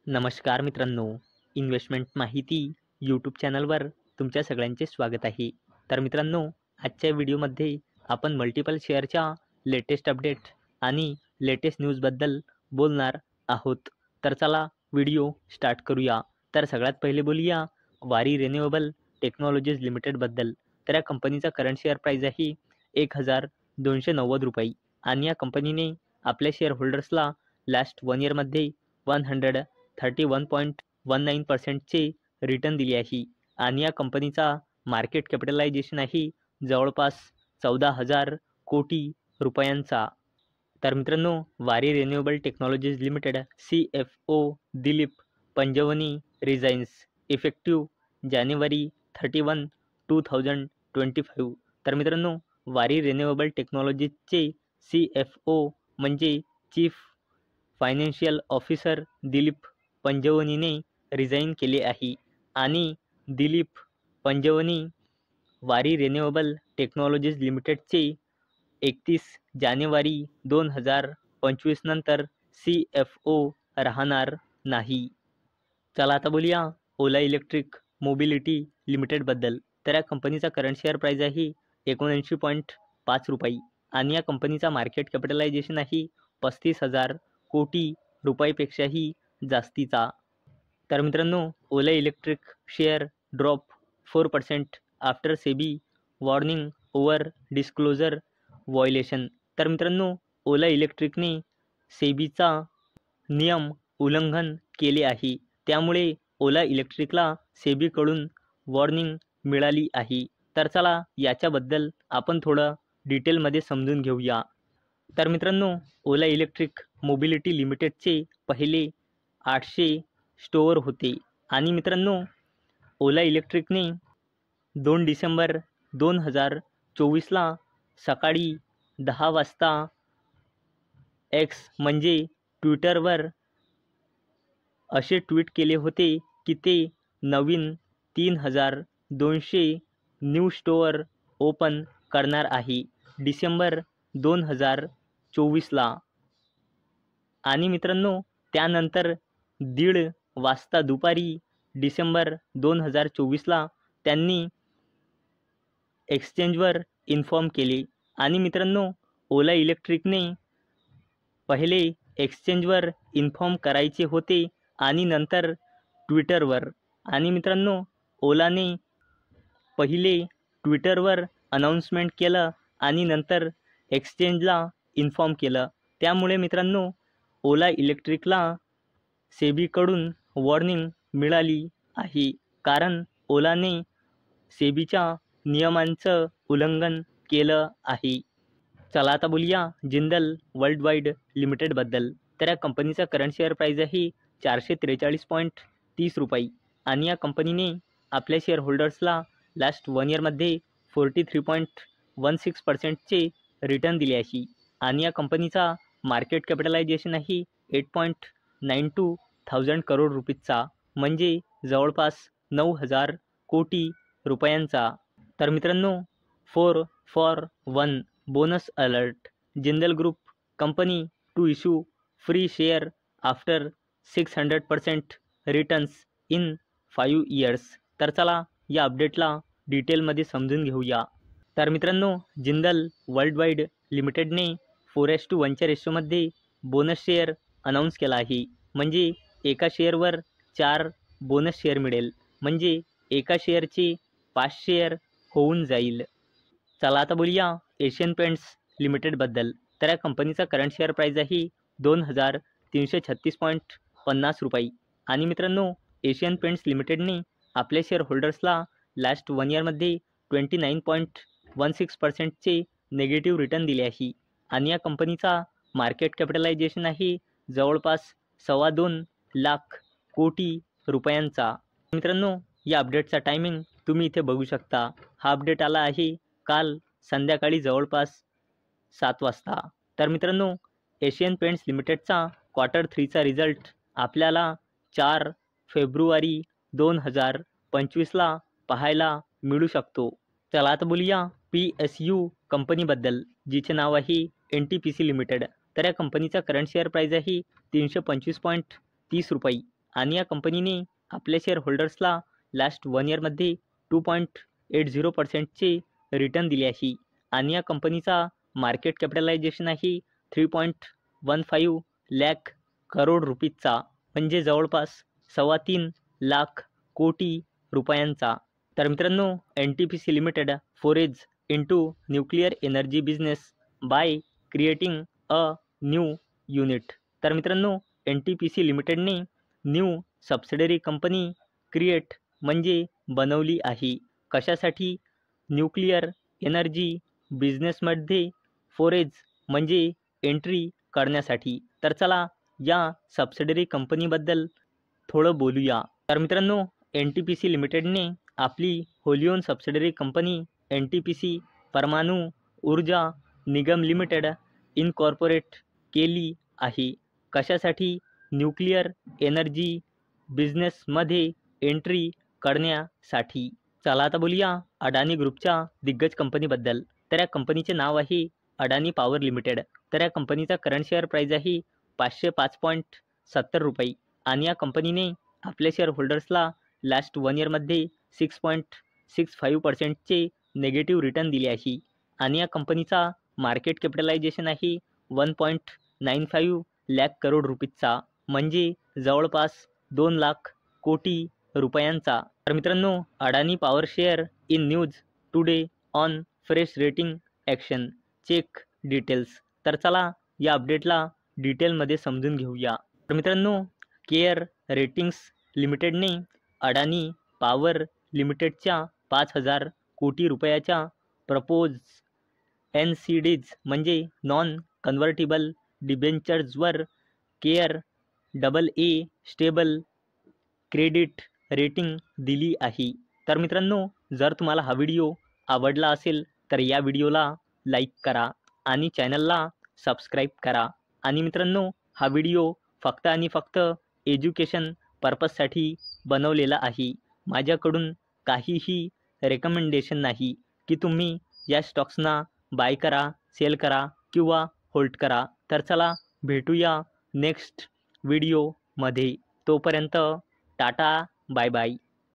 नमस्कार मित्रांनो, इन्व्हेस्टमेंट माहिती यूट्यूब चॅनलवर तुमच्या सगळ्यांचे स्वागत आहे. तर मित्रांनो, आजच्या व्हिडिओमध्ये आपण मल्टिपल शेअरच्या लेटेस्ट अपडेट आणि लेटेस्ट न्यूजबद्दल बोलणार आहोत. तर चला व्हिडिओ स्टार्ट करूया. तर सगळ्यात पहिले बोलूया वारी रिन्युएबल टेक्नॉलॉजीज लिमिटेडबद्दल. तर या कंपनीचा करंट शेअर प्राईस आहे ₹1290 आणि या कंपनीने आपल्या शेअर होल्डर्सला लास्ट 1 इयरमध्ये 131.19%चे रिटर्न दिले आहे आणि या कंपनीचा मार्केट कॅपिटलायझेशन आहे जवळपास 14,000 कोटी रुपयांचा. तर मित्रांनो, Waaree renewable technologies limited CFO Dilip Panjwani resigns effective जानेवारी 31, 2025. तर मित्रांनो, वारी रिन्युएबल टेक्नॉलॉजीजचे CFO म्हणजे चीफ फायनान्शियल ऑफिसर दिलीप पंजवनीने रिझाईन केले आहे आणि दिलीप पंजवनी वारी रिन्युएबल टेक्नॉलॉजीज लिमिटेडचे 31 जानेवारी 2025 नंतर CFO राहणार नाही. चला आता बोलूया ओला इलेक्ट्रिक मोबिलिटी लिमिटेडबद्दल. तर या कंपनीचा करंट शेअर प्राईस आहे ₹79.5 आणि या कंपनीचा मार्केट कॅपिटलायझेशन आहे 35,000 कोटी रुपयापेक्षाही जास्तीचा. तर मित्रांनो, Ola electric share drop 4% after SEBI warning over disclosure violation. तर मित्रांनो, ओला इलेक्ट्रिकने सेबीचा नियम उल्लंघन केले आहे, त्यामुळे ओला इलेक्ट्रिकला सेबीकडून वॉर्निंग मिळाली आहे. तर चला याच्याबद्दल आपण थोडं डिटेलमध्ये समजून घेऊया. तर मित्रांनो, ओला इलेक्ट्रिक मोबिलिटी लिमिटेडचे पहिले 800 स्टोअर होते आणि मित्रांनो, ओला इलेक्ट्रिकने 2 डिसेंबर 2024ला सकाळी 10 वाजता एक्स म्हणजे ट्विटरवर असे ट्विट केले होते की ते नवीन 3,200 न्यू स्टोअर ओपन करणार आहे डिसेंबर 2024ला. आणि मित्रांनो, त्यानंतर 1:30 वाजता दुपारी डिसेंबर 2024ला त्यांनी एक्सचेंजवर इन्फॉर्म केले. आणि मित्रांनो, ओला इलेक्ट्रिकने पहिले एक्सचेंजवर इन्फॉर्म करायचे होते आणि नंतर ट्विटरवर. आणि मित्रांनो, ओलाने पहिले ट्विटरवर अनाउन्समेंट केलं आणि नंतर एक्सचेंजला इन्फॉर्म केलं. त्यामुळे मित्रांनो, ओला इलेक्ट्रिकला सेबीकडून वॉर्निंग मिळाली आहे, कारण ओलाने सेबीच्या नियमांचं उल्लंघन केलं आहे. चला आता बोलूया जिंदल वर्ल्डवाईड लिमिटेडबद्दल. तर या कंपनीचा करंट शेअर प्राईस आहे ₹443.30 आणि या कंपनीने आपल्या शेअर होल्डर्सला लास्ट 1 इयरमध्ये 43.16%चे रिटर्न दिले आहे आणि या कंपनीचा मार्केट कॅपिटलायझेशन आहे 8.92 थाउजंड करोड रुपीजचा, म्हणजे जवळपास 9,000 कोटी रुपयांचा. तर मित्रांनो, 4-for-1 bonus alert. Jindal group company to issue free share after 600% returns in 5 years. तर चला या अपडेटला डिटेलमध्ये समजून घेऊया. तर मित्रांनो, जिंदल वर्ल्डवाईड लिमिटेडने 4:1च्या रेशोमध्ये बोनस शेअर अनाऊन्स केला आहे, म्हणजे एका शेअरवर 4 बोनस शेअर मिळेल, म्हणजे एका शेअरचे 5 शेअर होऊन जाईल. चला आता बोलूया एशियन पेंट्स लिमिटेडबद्दल. तर या कंपनीचा करंट शेअर प्राईस आहे ₹2,336.50 आणि मित्रांनो, एशियन पेंट्स लिमिटेडने आपल्या शेअर होल्डर्सला लास्ट 1 इयरमध्ये 29.16%चे नेगेटिव्ह रिटर्न दिले आहे आणि या कंपनीचा मार्केट कॅपिटलायझेशन आहे जवळपास 2.25 लाख कोटी रुपयांचा. मित्रांनो, या अपडेटचा टायमिंग तुम्ही इथे बघू शकता. हा अपडेट आला आहे काल संध्याकाळी जवळपास 7 वाजता. तर मित्रांनो, एशियन पेंट्स लिमिटेडचा क्वार्टर 3चा रिझल्ट आपल्याला 4 फेब्रुवारी 2025ला पाहायला मिळू शकतो. चला आता बोलूया PSU कंपनीबद्दल, जिचे नाव आहे NTPC लिमिटेड. तर या कंपनीचा करंट शेअर प्राईस आहे ₹325.30 आणि या कंपनीने आपल्या शेअर होल्डर्सला लास्ट 1 इयरमध्ये 2.80% रिटर्न दिले आहे आणि या कंपनीचा मार्केट कॅपिटलायझेशन आहे 3.15 लाख करोड रुपीजचा, म्हणजे जवळपास 3.25 लाख कोटी रुपयांचा. तर मित्रांनो, NTPC limited forays into nuclear energy business by creating a new unit. तर मित्रांनो, NTPC लिमिटेडने न्यू सबसिडरी कंपनी क्रिएट म्हणजे बनवली आहे. कशासाठी? न्यूक्लिअर एनर्जी बिझनेसमध्ये फोरेज म्हणजे एंट्री करण्यासाठी. तर चला या सबसिडरी कंपनीबद्दल थोडं बोलूया. तर मित्रांनो, NTPC लिमिटेडने आपली Holy on subsidiary company NTPC परमाणु ऊर्जा निगम लिमिटेड इनकॉर्पोरेट केली आहे. कशासाठी? न्यूक्लिअर एनर्जी बिझनेसमध्ये एंट्री करण्यासाठी. चला आता बोलूया अडानी ग्रुपच्या दिग्गज कंपनीबद्दल. तर या कंपनीचे नाव आहे अडानी पॉवर लिमिटेड. तर या कंपनीचा करंट शेअर प्राईज आहे 505.70 रुपये आणि या कंपनीने आपल्या शेअर होल्डर्सला लास्ट 1 इयरमध्ये 6.65% नेगेटिव्ह रिटर्न दिले आहे आणि या कंपनीचा मार्केट कॅपिटलायझेशन आहे 1.95 लाख करोड रुपीजचा, म्हणजे जवळपास 2 लाख कोटी रुपयांचा. तर मित्रांनो, Adani power share in news today on fresh rating action check details. तर चला या अपडेटला डिटेलमध्ये समजून घेऊया. तर मित्रांनो, केअर रेटिंग्स लिमिटेडने अडानी पॉवर लिमिटेडच्या 5,000 कोटी रुपयाच्या प्रपोज NCDs म्हणजे नॉन कन्व्हर्टिबल डिबेंचर्सवर care AA stable credit rating दिली आहे. तर मित्रांनो, जर तुम्हाला हा व्हिडिओ आवडला असेल तर या व्हिडिओला लाईक करा आणि चॅनलला सबस्क्राईब करा. आणि मित्रांनो, हा व्हिडिओ फक्त आणि फक्त एज्युकेशन पर्पजसाठी बनवलेला आहे. माझ्याकडून काहीही रेकमेंडेशन नाही की तुम्ही या स्टॉक्सना बाय करा, सेल करा किंवा होल्ड करा. तर चला भेटूया नेक्स्ट व्हिडिओमध्ये. तोपर्यंत टाटा, बाय बाय.